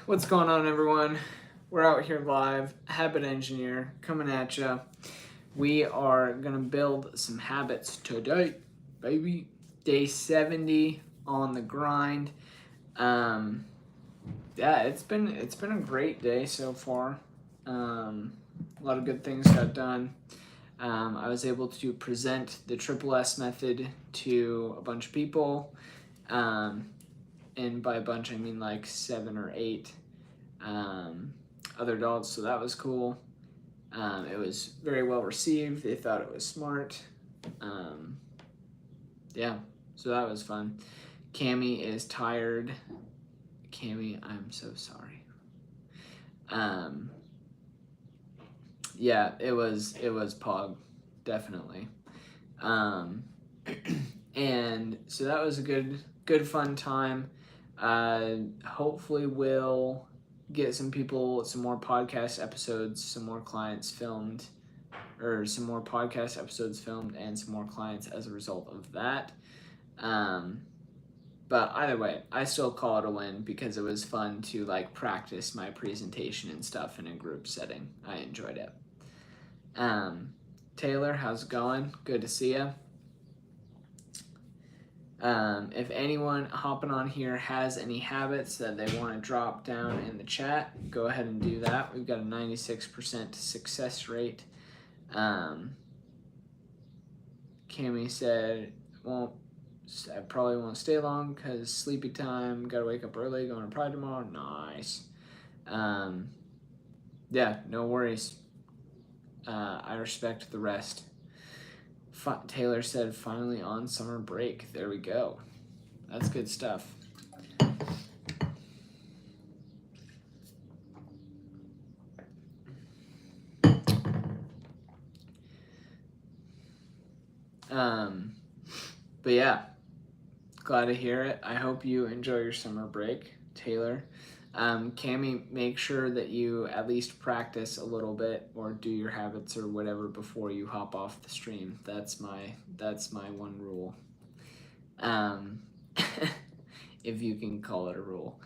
What's going on, everyone? We're out here live, Habit Engineer coming at you. We are gonna build some habits today, baby. Day 70 on the grind. Yeah, it's been a great day so far. A lot of good things got done. I was able to present the Triple S method to a bunch of people. And by a bunch, I mean like 7 or 8 other adults, so that was cool. It was very well received. They thought it was smart. Yeah, so that was fun. Cami is tired. Cami, I'm so sorry. Yeah, it was Pog, definitely. And so that was a good fun time. Hopefully we'll get some more podcast episodes, some more clients filmed, or some more podcast episodes filmed, and some more clients as a result of that. But either way, I still call it a win because it was fun to like practice my presentation and stuff in a group setting. I enjoyed it. Taylor, how's it going? Good to see you. If anyone hopping on here has any habits that they want to drop down in the chat, go ahead and do that. We've got a 96% success rate. Cami said, I probably won't stay long because sleepy time, gotta wake up early, going to Pride tomorrow. Nice. Yeah, no worries. I respect the rest. Taylor said, finally on summer break. There we go. That's good stuff. But yeah, glad to hear it. I hope you enjoy your summer break, Taylor. Cami, make sure that you at least practice a little bit or do your habits or whatever before you hop off the stream. That's my one rule. If you can call it a rule.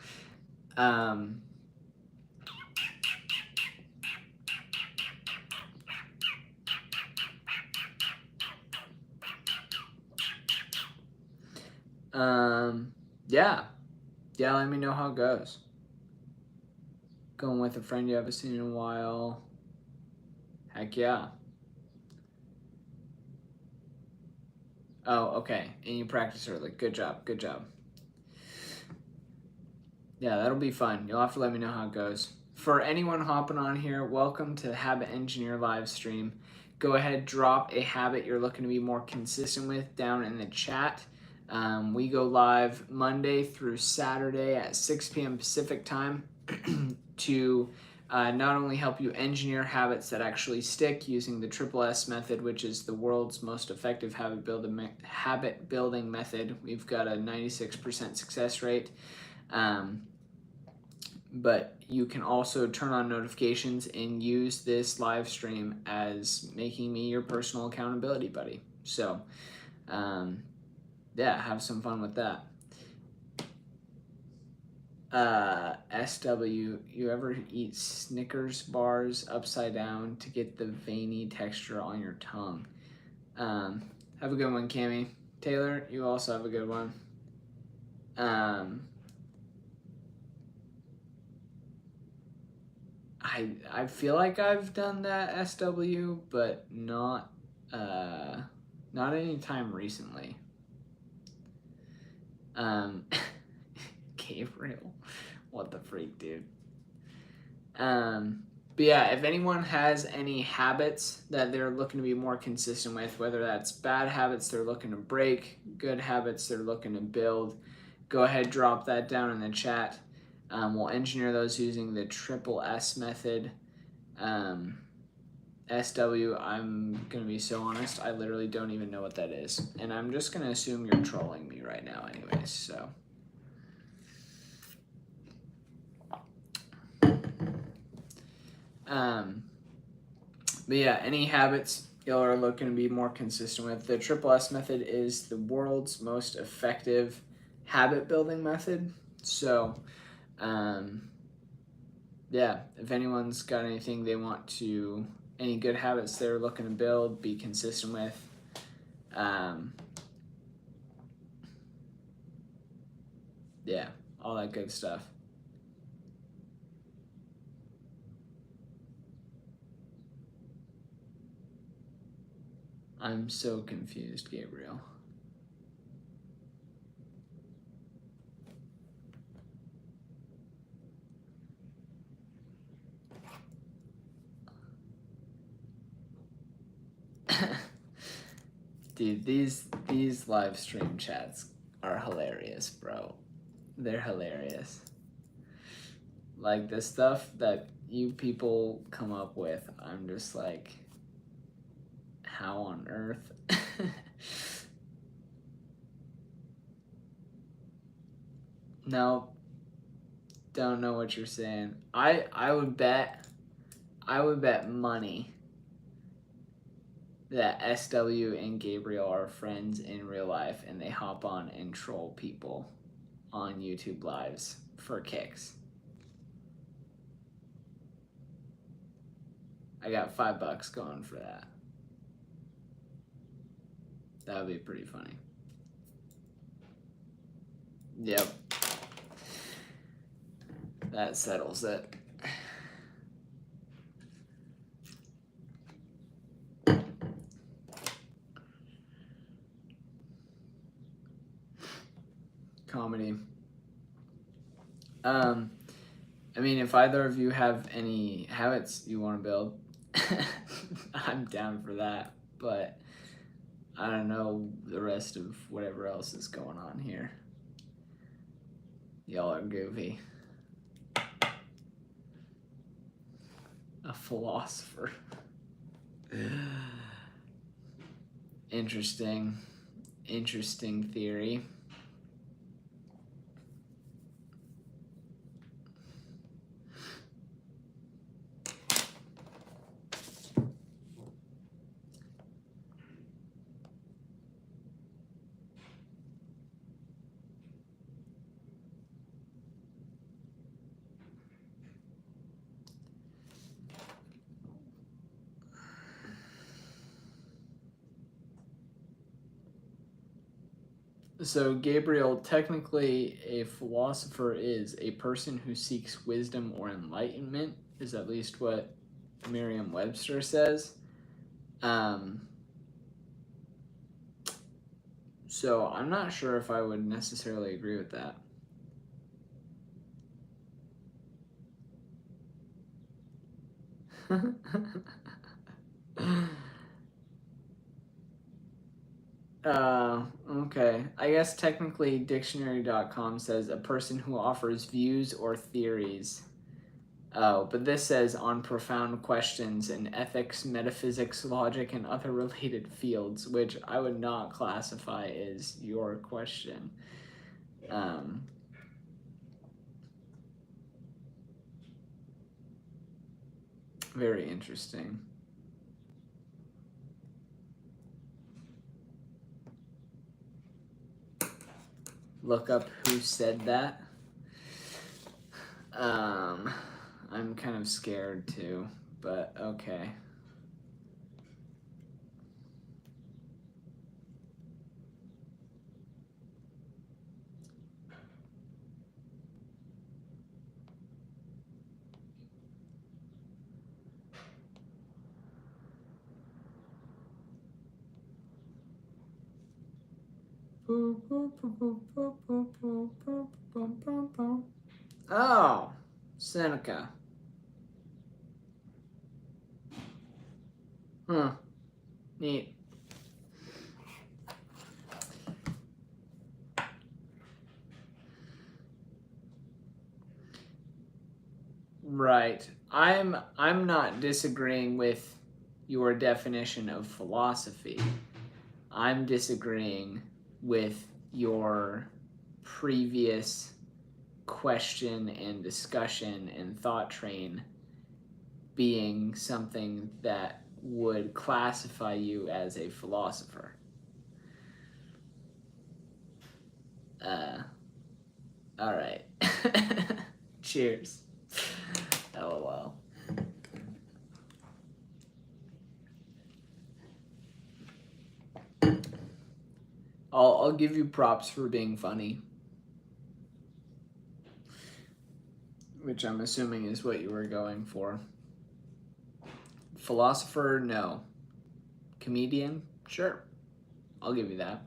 Yeah, let me know how it goes. Going with a friend you haven't seen in a while. Heck yeah. Oh, okay. And you practice early. Good job. Yeah, that'll be fun. You'll have to let me know how it goes. For anyone hopping on here, welcome to the Habit Engineer live stream. Go ahead, drop a habit you're looking to be more consistent with down in the chat. We go live Monday through Saturday at 6 p.m. Pacific time to not only help you engineer habits that actually stick using the Triple S method, which is the world's most effective habit building method. We've got a 96% success rate. But you can also turn on notifications and use this live stream as making me your personal accountability buddy. So, yeah, have some fun with that. SW, you ever eat Snickers bars upside down to get the veiny texture on your tongue? Have a good one, Cami. Taylor, you also have a good one. I feel like I've done that, SW, but not any time recently. Gabriel, what the freak, dude. But yeah, if anyone has any habits that they're looking to be more consistent with, whether that's bad habits they're looking to break, good habits they're looking to build, go ahead, drop that down in the chat. We'll engineer those using the Triple S method. SW, I'm going to be so honest, I literally don't even know what that is. And I'm just going to assume you're trolling me right now anyways, so. But yeah, any habits y'all are looking to be more consistent with. The Triple S method is the world's most effective habit building method. So, yeah, if anyone's got anything they want to, any good habits they're looking to build, be consistent with, yeah, all that good stuff. I'm so confused, Gabriel. Dude, these live stream chats are hilarious, bro. They're hilarious. Like the stuff that you people come up with, I'm just like, how on earth? No, don't know what you're saying. I would bet money that SW and Gabriel are friends in real life and they hop on and troll people on YouTube lives for kicks. I got $5 going for that. That would be pretty funny. Yep. That settles it. Comedy. I mean, if either of you have any habits you want to build, I'm down for that. But I don't know the rest of whatever else is going on here. Y'all are goofy. A philosopher. Interesting theory. So, Gabriel, technically, a philosopher is a person who seeks wisdom or enlightenment, is at least what Merriam-Webster says. So, I'm not sure if I would necessarily agree with that. Okay. I guess technically dictionary.com says a person who offers views or theories. Oh, but this says on profound questions in ethics, metaphysics, logic, and other related fields, which I would not classify as your question. Very interesting. Look up who said that. I'm kind of scared too, but okay. Oh, Seneca. Huh. Neat. Right. I'm not disagreeing with your definition of philosophy. I'm disagreeing with your previous question and discussion and thought train being something that would classify you as a philosopher. All right. Cheers. I'll give you props for being funny, which I'm assuming is what you were going for. Philosopher, no. Comedian, sure. I'll give you that.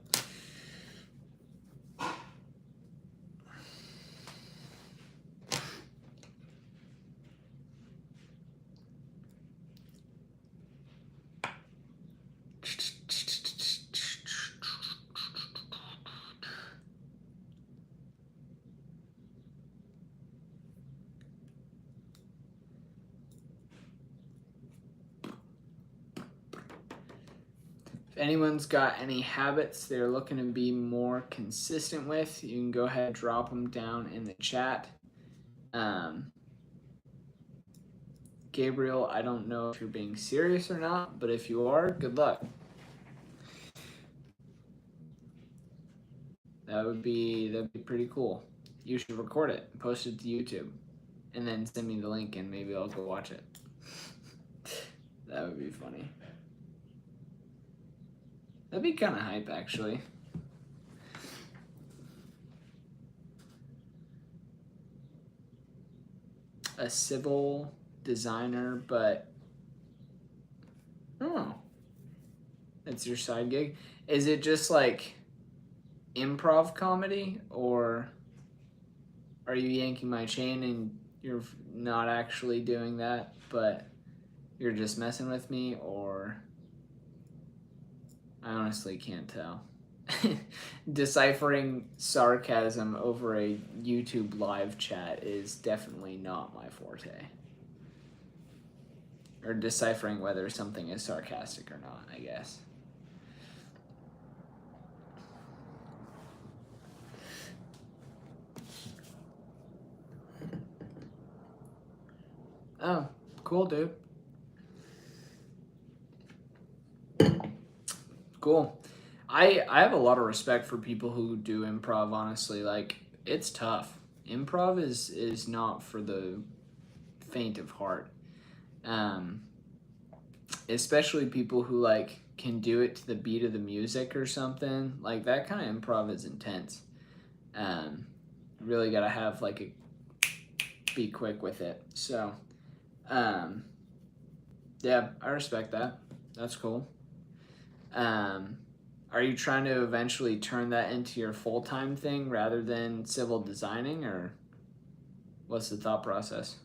If anyone's got any habits they're looking to be more consistent with, you can go ahead and drop them down in the chat. Gabriel, I don't know if you're being serious or not, but if you are, good luck. That'd be pretty cool. You should record it and post it to YouTube, and then send me the link, and maybe I'll go watch it. That would be funny. That'd be kind of hype, actually. A civil designer, but oh, that's your side gig. Is it just like improv comedy, or are you yanking my chain and you're not actually doing that, but you're just messing with me? Or I honestly can't tell. Deciphering sarcasm over a YouTube live chat is definitely not my forte. Or deciphering whether something is sarcastic or not, I guess. Oh, cool, dude. Cool. I have a lot of respect for people who do improv, honestly. Like, it's tough. Improv is not for the faint of heart. Especially people who like can do it to the beat of the music or something. Like, that kind of improv is intense. Really gotta have like be quick with it. So, yeah, I respect that. That's cool. Are you trying to eventually turn that into your full-time thing rather than civil designing, or what's the thought process?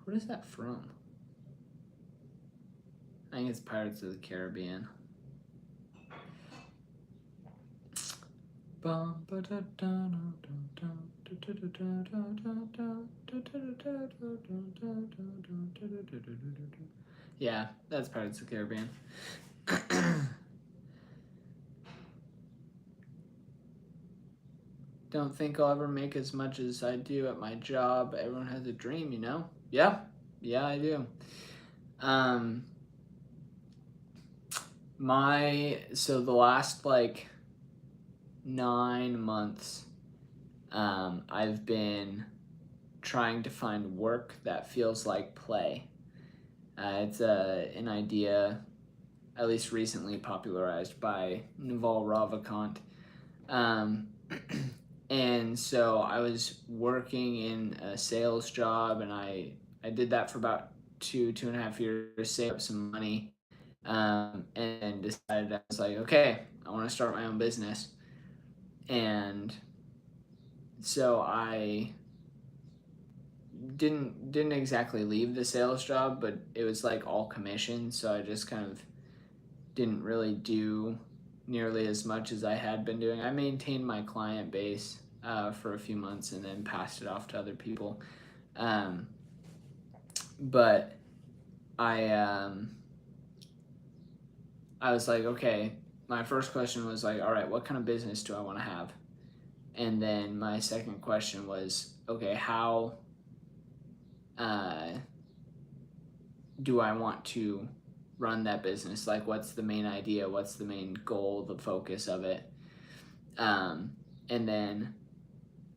What is that from? I think it's Pirates of the Caribbean. Yeah, that's Pirates of the Caribbean. Don't think I'll ever make as much as I do at my job. Everyone has a dream, you know? Yeah, I do. So the last like 9 months, I've been trying to find work that feels like play. It's an idea, at least recently popularized by Naval Ravikant. And so I was working in a sales job, and I did that for about 2.5 years, saved up some money, and decided, I was like, okay, I want to start my own business. And so I didn't exactly leave the sales job, but it was like all commission, so I just kind of didn't really do nearly as much as I had been doing. I maintained my client base for a few months and then passed it off to other people. But I was like, okay, my first question was like, all right, what kind of business do I want to have? And then my second question was, okay, how do I want to run that business? Like, what's the main idea? What's the main goal, the focus of it? And then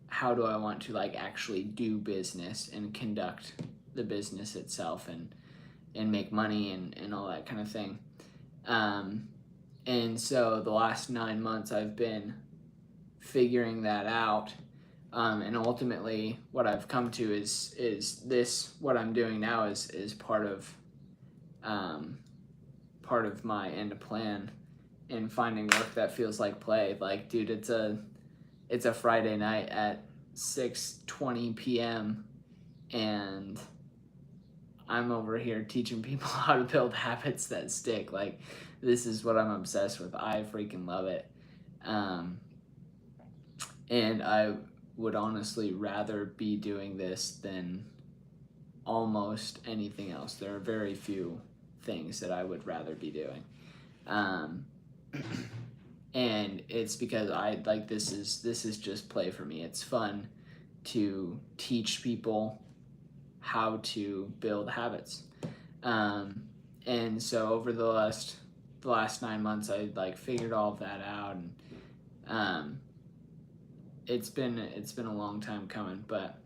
how do I want to like actually do business and conduct the business itself and make money and all that kind of thing. And so the last 9 months I've been figuring that out. And ultimately what I've come to is this, what I'm doing now is part of my end plan in finding work that feels like play. Like, dude, it's a Friday night at 6:20 p.m. and I'm over here teaching people how to build habits that stick. Like, this is what I'm obsessed with. I freaking love it. And I would honestly rather be doing this than almost anything else. There are very few things that I would rather be doing. And it's because I like, this is just play for me. It's fun to teach people how to build habits. And so over the last 9 months, I like figured all of that out, and it's been a long time coming, but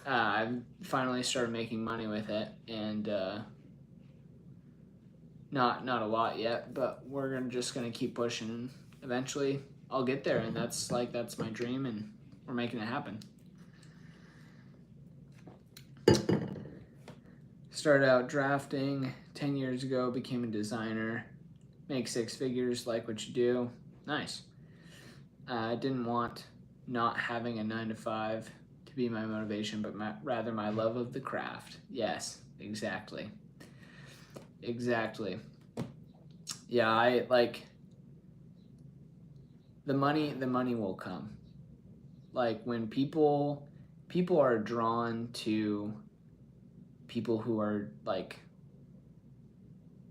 I've finally started making money with it, and not a lot yet, but we're just gonna keep pushing, and eventually I'll get there, and that's my dream, and we're making it happen. Started out drafting 10 years ago, became a designer, make 6 figures, like what you do. Nice. I didn't want not having a 9 to 5 to be my motivation, but rather my love of the craft. Yes, exactly. Yeah, I like the money will come. Like, when people are drawn to people who are like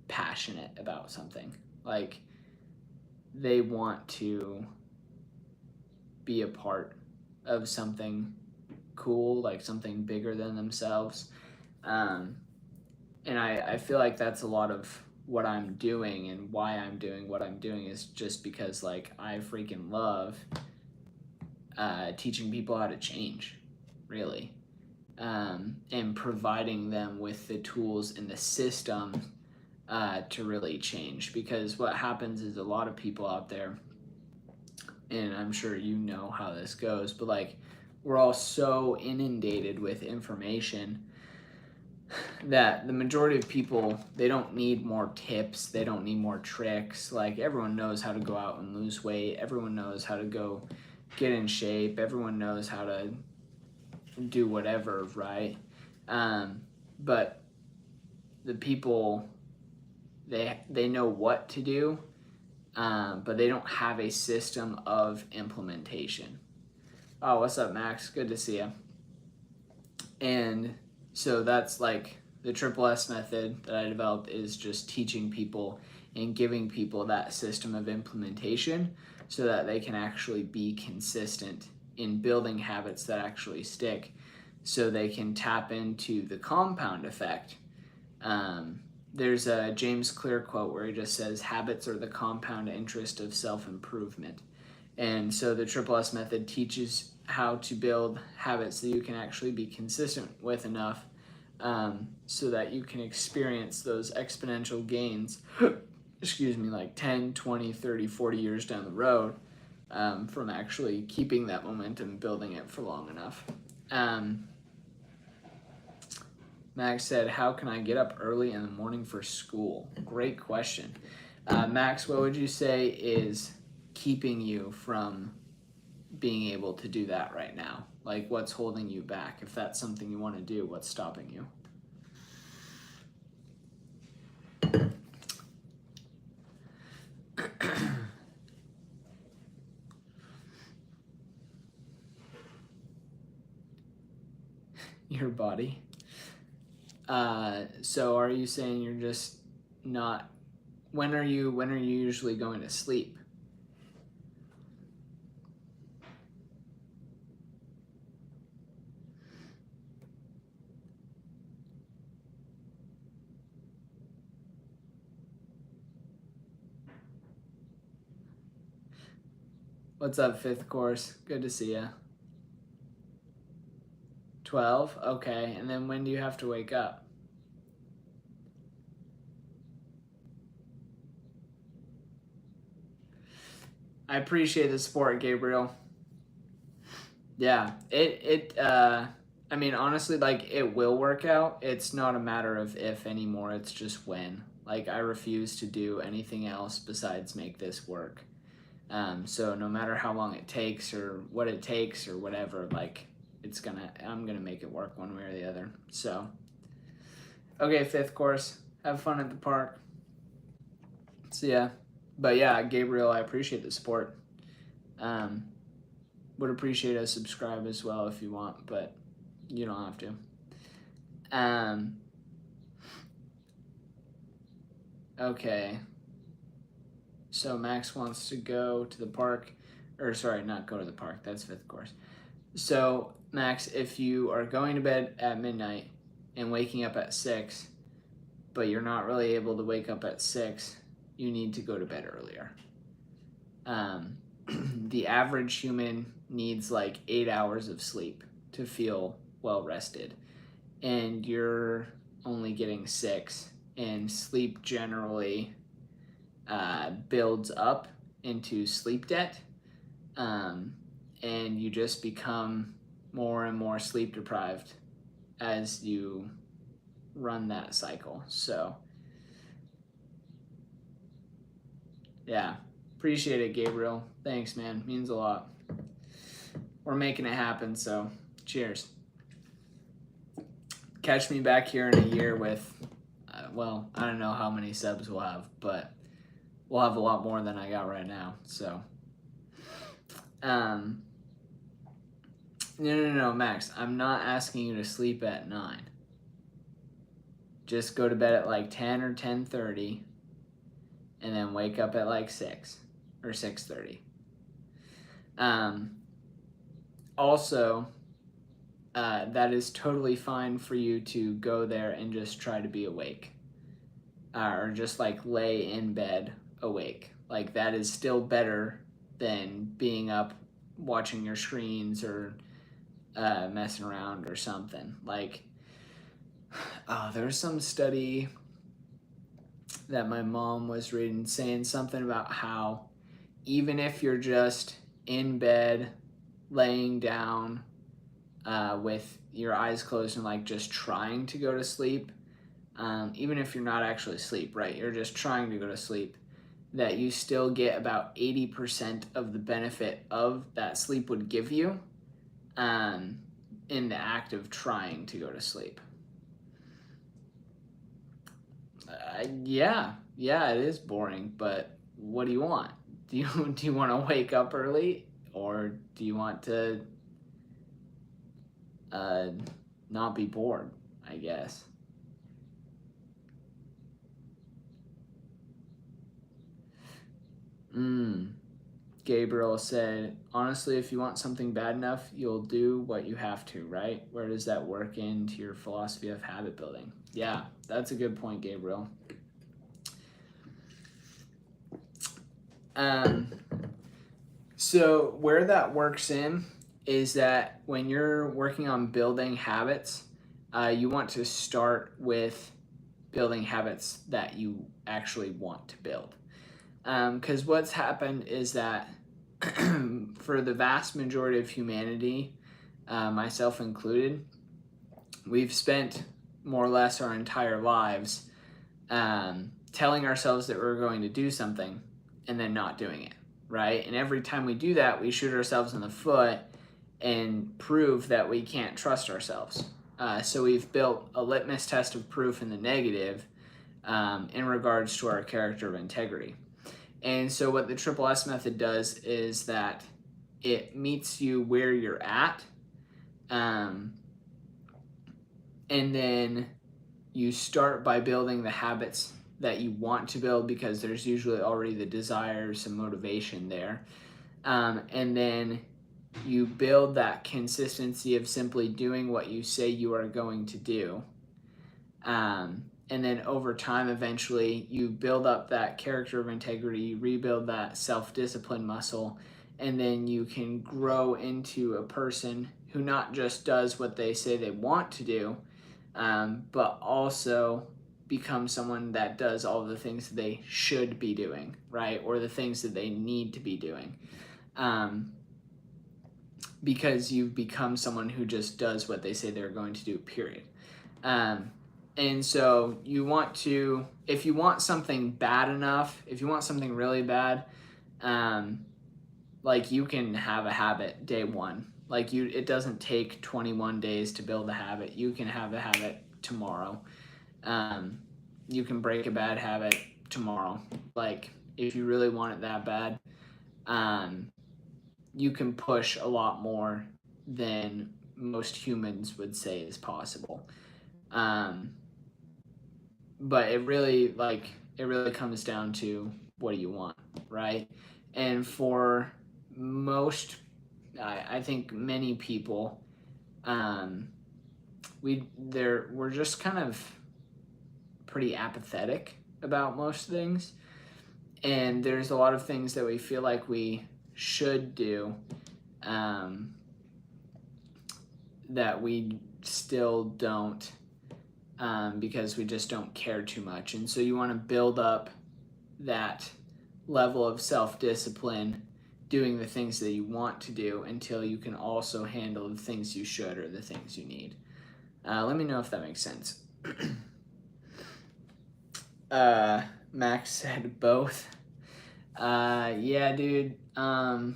passionate about something, like they want to be a part of something cool, like something bigger than themselves. And I feel like that's a lot of what I'm doing, and why I'm doing what I'm doing is just because like I freaking love teaching people how to change, really, and providing them with the tools and the system to really change. Because what happens is a lot of people out there, and I'm sure you know how this goes, but like, we're all so inundated with information that the majority of people, they don't need more tips, they don't need more tricks. Like, everyone knows how to go out and lose weight, everyone knows how to go get in shape, everyone knows how to do whatever, right? But the people, they know what to do, but they don't have a system of implementation. Oh, what's up, Max? Good to see you. And so that's like the Triple S method that I developed, is just teaching people and giving people that system of implementation so that they can actually be consistent in building habits that actually stick, so they can tap into the compound effect. There's a James Clear quote where he just says, habits are the compound interest of self-improvement. And so the Triple S method teaches how to build habits that you can actually be consistent with enough, so that you can experience those exponential gains, excuse me, like 10, 20, 30, 40 years down the road, from actually keeping that momentum, building it for long enough. Max said, how can I get up early in the morning for school? Great question. Max, what would you say is keeping you from being able to do that right now? Like, what's holding you back? If that's something you want to do, what's stopping you? Your body. So are you saying you're just not, when are you usually going to sleep? What's up, fifth course? Good to see ya. 12? Okay, and then when do you have to wake up? I appreciate the support, Gabriel. Yeah, I mean, honestly, like, it will work out. It's not a matter of if anymore, it's just when. Like, I refuse to do anything else besides make this work. So no matter how long it takes or what it takes or whatever, like, I'm gonna make it work one way or the other. So, okay, fifth course, have fun at the park. See ya. But yeah, Gabriel, I appreciate the support. Would appreciate a subscribe as well if you want, but you don't have to. Okay. So Max wants to go to the park, or sorry, not go to the park. That's fifth course. So Max, if you are going to bed at midnight and waking up at 6, but you're not really able to wake up at 6, you need to go to bed earlier. The average human needs like 8 hours of sleep to feel well rested, and you're only getting 6, and sleep generally builds up into sleep debt, and you just become more and more sleep deprived as you run that cycle. So yeah, appreciate it, Gabriel. Thanks, man. Means a lot. We're making it happen, so cheers. Catch me back here in a year with, well, I don't know how many subs we'll have, but we'll have a lot more than I got right now. So, no, Max. I'm not asking you to sleep at 9. Just go to bed at like 10 or 10:30, and then wake up at like 6 or 6:30. Also, that is totally fine for you to go there and just try to be awake, or just like lay in bed awake. Like, that is still better than being up watching your screens or messing around or something. Like, there's some study that my mom was reading saying something about how even if you're just in bed laying down with your eyes closed and like just trying to go to sleep, even if you're not actually asleep, right, you're just trying to go to sleep, that you still get about 80% of the benefit of that sleep would give you in the act of trying to go to sleep. Yeah, it is boring, but what do you want? Do you want to wake up early, or do you want to not be bored, I guess? Gabriel said, honestly, if you want something bad enough, you'll do what you have to, right? Where does that work into your philosophy of habit building? Yeah, that's a good point, Gabriel. So where that works in is that when you're working on building habits, you want to start with building habits that you actually want to build. Because what's happened is that for the vast majority of humanity, myself included, we've spent more or less our entire lives telling ourselves that we're going to do something and then not doing it, right? And every time we do that, we shoot ourselves in the foot and prove that we can't trust ourselves. So we've built a litmus test of proof in the negative in regards to our character of integrity. And so what the Triple S method does is that it meets you where you're at, and then you start by building the habits that you want to build, because there's usually already the desires and motivation there. And then you build that consistency of simply doing what you say you are going to do. And then over time, eventually, you build up that character of integrity, you rebuild that self-discipline muscle, and then you can grow into a person who not just does what they say they want to do, but also become someone that does all the things that they should be doing, right? Or the things that they need to be doing. Because you've become someone who just does what they say they're going to do, period. And so you want to, if you want something bad enough, if you want something really bad, like you can have a habit day one. Like it doesn't take 21 days to build a habit. You can have a habit tomorrow. You can break a bad habit tomorrow. Like if you really want it that bad, you can push a lot more than most humans would say is possible. But it really comes down to what do you want, right? And for most, I think many people, we're just kind of pretty apathetic about most things, and there's a lot of things that we feel like we should do, that we still don't, because we just don't care too much. And so you want to build up that level of self-discipline, doing the things that you want to do until you can also handle the things you should or the things you need. Let me know if that makes sense. Max said both. Yeah, dude. I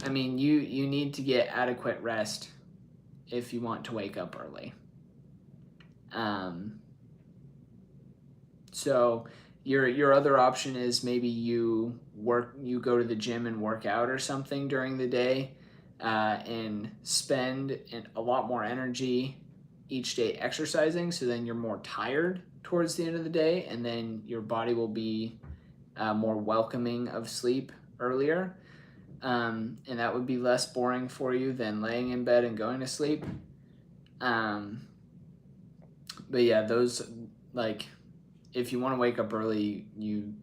mean, you need to get adequate rest if you want to wake up early. So your other option is maybe you go to the gym and work out or something during the day, and spend a lot more energy each day exercising. So then you're more tired towards the end of the day, and then your body will be more welcoming of sleep earlier. And that would be less boring for you than laying in bed and going to sleep. But yeah, those, like, if you want to wake up early, you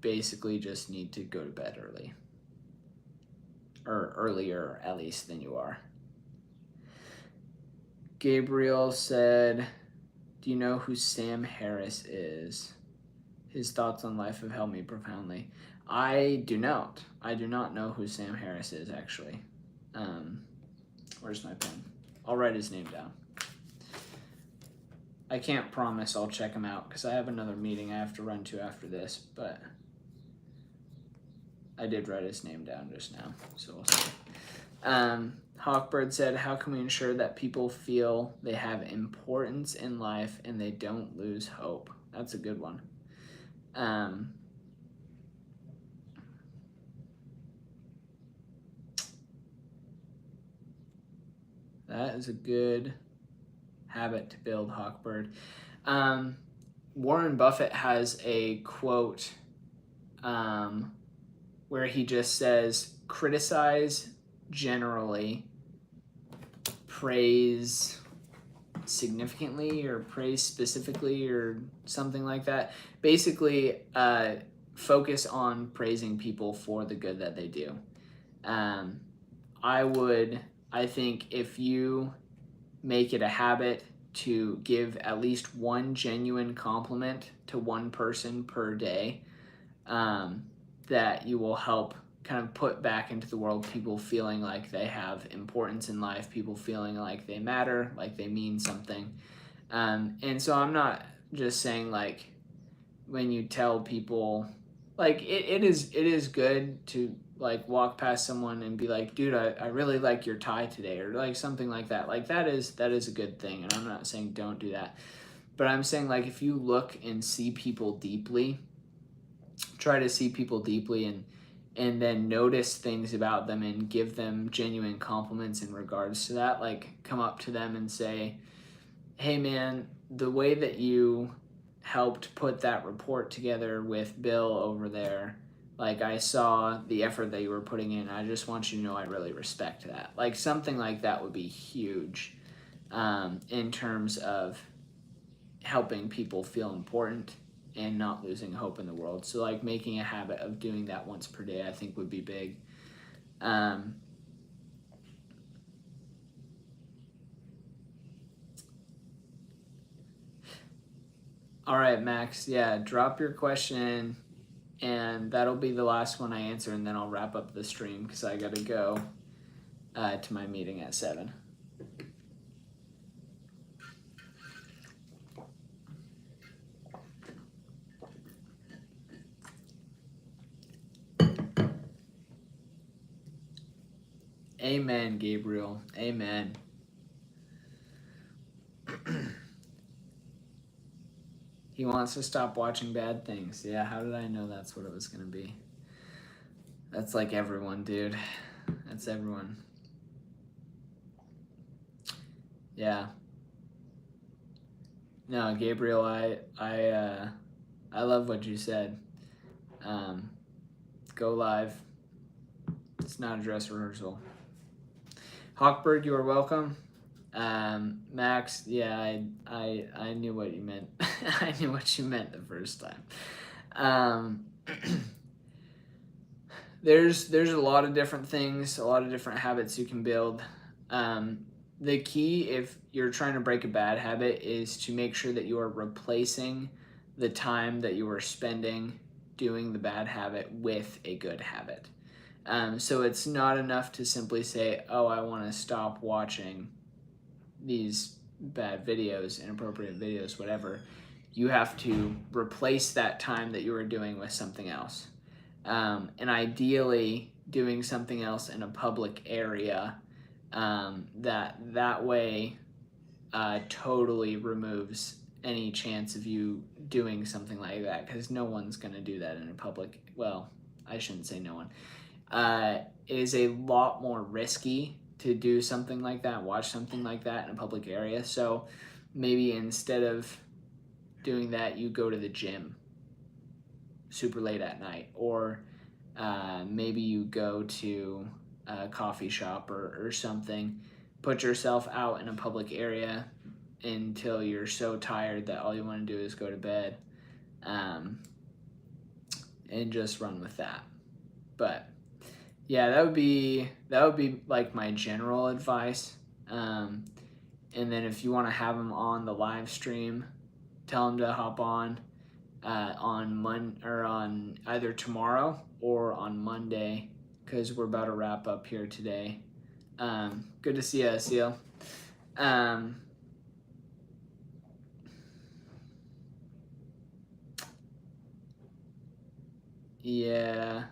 basically just need to go to bed early. Or earlier, at least, than you are. Gabriel said, do you know who Sam Harris is? His thoughts on life have helped me profoundly. I do not. I do not know who Sam Harris is, actually. Where's my pen? I'll write his name down. I can't promise I'll check him out because I have another meeting I have to run to after this, but I did write his name down just now, so we'll see. Hawkbird said, how can we ensure that people feel they have importance in life and they don't lose hope? That's a good one. That is a good habit to build, Hawkbird. Warren Buffett has a quote where he just says, criticize generally, praise significantly, or praise specifically, or something like that. Basically, focus on praising people for the good that they do. I think if you make it a habit to give at least one genuine compliment to one person per day, that you will help kind of put back into the world people feeling like they have importance in life, people feeling like they matter, like they mean something. And so I'm not just saying, like, when you tell people, like, it is good to, like, walk past someone and be like, dude, I really like your tie today, or like something like that. Like that is a good thing, and I'm not saying don't do that. But I'm saying, like, if you look and see people deeply, try to see people deeply and then notice things about them and give them genuine compliments in regards to that. Like, come up to them and say, hey man, the way that you helped put that report together with Bill over there, like, I saw the effort that you were putting in. I just want you to know I really respect that. Like, something like that would be huge, in terms of helping people feel important. and not losing hope in the world. So like making a habit of doing that once per day, I think would be big. All right, Max. Yeah, drop your question, and that'll be the last one I answer, and then I'll wrap up the stream because I got to go to my meeting at 7. Amen, Gabriel. Amen. He wants to stop watching bad things. Yeah, how did I know that's what it was going to be? That's like everyone, dude. That's everyone. Yeah. No, Gabriel, I love what you said. Go live. It's not a dress rehearsal. Hawkberg, you are welcome. Max, yeah, I knew what you meant. I knew what you meant the first time. There's a lot of different things, a lot of different habits you can build. The key, if you're trying to break a bad habit, is to make sure that you are replacing the time that you are spending doing the bad habit with a good habit. So it's not enough to simply say, oh, I want to stop watching these bad videos, inappropriate videos, whatever. You have to replace that time that you were doing with something else. And ideally doing something else in a public area that way totally removes any chance of you doing something like that, because no one's going to do that in a public, well, I shouldn't say no one. It is a lot more risky to do something like that, watch something like that in a public area. So maybe instead of doing that, you go to the gym super late at night, or maybe you go to a coffee shop or something, put yourself out in a public area until you're so tired that all you want to do is go to bed, and just run with that. But yeah, that would be like my general advice. And then if you want to have them on the live stream, tell them to hop on on either tomorrow or on Monday, because we're about to wrap up here today. Good to see you, Seal. Yeah.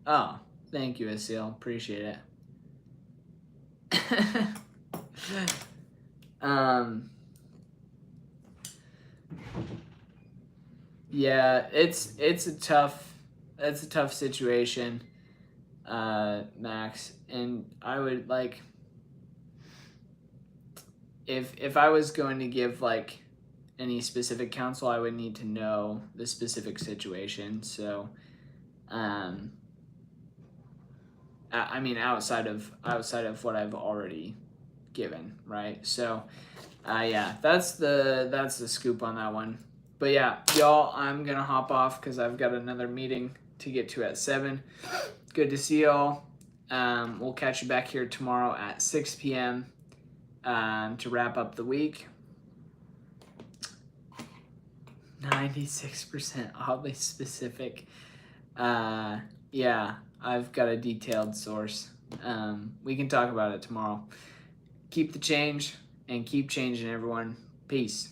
Oh, thank you, Asil. Appreciate it. Yeah, it's a tough situation, Max. And I would like, if I was going to give like any specific counsel, I would need to know the specific situation. So, I mean, outside of what I've already given, right? So, yeah, that's the scoop on that one. But yeah, y'all, I'm gonna hop off because I've got another meeting to get to at 7. Good to see y'all. We'll catch you back here tomorrow at 6 p.m. To wrap up the week. 96%, oddly specific. Yeah, I've got a detailed source. We can talk about it tomorrow. Keep the change and keep changing, everyone. Peace.